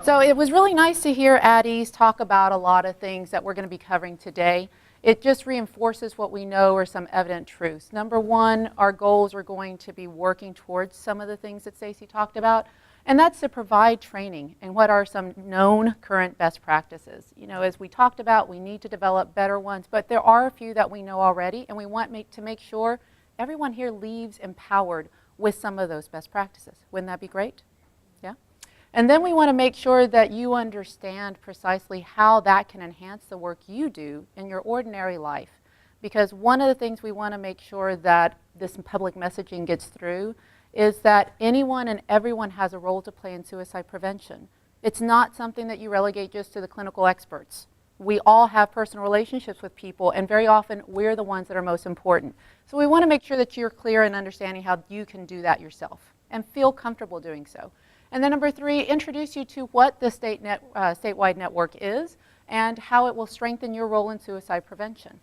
So it was really nice to hear Addie's talk about a lot of things that we're going to be covering today. It just reinforces what we know are some evident truths. Number one, our goals are going to be working towards some of the things that Stacey talked about, and that's to provide training and what are some known current best practices. You know, as we talked about, we need to develop better ones, but there are a few that we know already, and we want to make sure everyone here leaves empowered with some of those best practices. Wouldn't that be great? Yeah? And then we want to make sure that you understand precisely how that can enhance the work you do in your ordinary life. Because one of the things we want to make sure that this public messaging gets through is that anyone and everyone has a role to play in suicide prevention. It's not something that you relegate just to the clinical experts. We all have personal relationships with people, and very often we're the ones that are most important. So we want to make sure that you're clear in understanding how you can do that yourself and feel comfortable doing so. And then number three, introduce you to what the statewide network is and how it will strengthen your role in suicide prevention.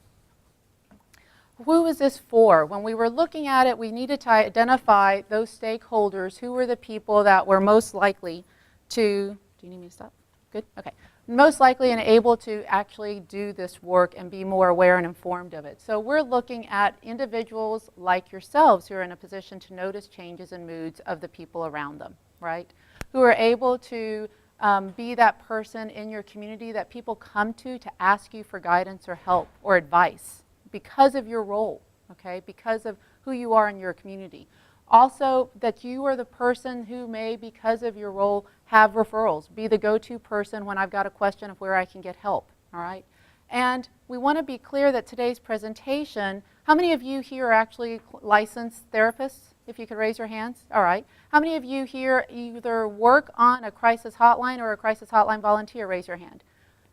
Who is this for? When we were looking at it, we needed to identify those stakeholders who were the people that were most likely to, do you need me to stop? Good, okay. Most likely and able to actually do this work and be more aware and informed of it. So we're looking at individuals like yourselves who are in a position to notice changes in moods of the people around them, right? Who are able to be that person in your community that people come to ask you for guidance or help or advice because of your role, okay? Because of who you are in your community. Also, that you are the person who may, because of your role, have referrals. Be the go-to person when I've got a question of where I can get help, all right? And we want to be clear that today's presentation, how many of you here are actually licensed therapists? If you could raise your hands. All right. How many of you here either work on a crisis hotline or a crisis hotline volunteer? Raise your hand.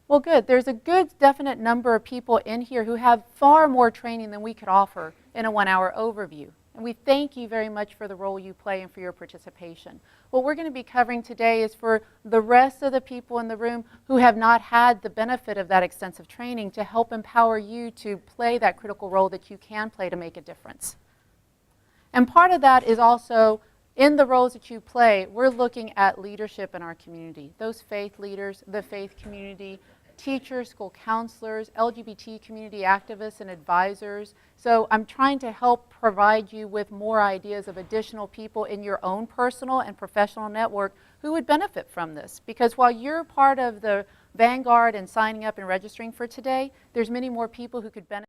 Well, good. There's a good definite number of people in here who have far more training than we could offer in a 1-hour overview. And we thank you very much for the role you play and for your participation. What we're going to be covering today is for the rest of the people in the room who have not had the benefit of that extensive training to help empower you to play that critical role that you can play to make a difference. And part of that is also in the roles that you play, we're looking at leadership in our community. Those faith leaders, the faith community, teachers, school counselors, LGBT community activists and advisors. So I'm trying to help provide you with more ideas of additional people in your own personal and professional network who would benefit from this. Because while you're part of the vanguard and signing up and registering for today, there's many more people who could benefit.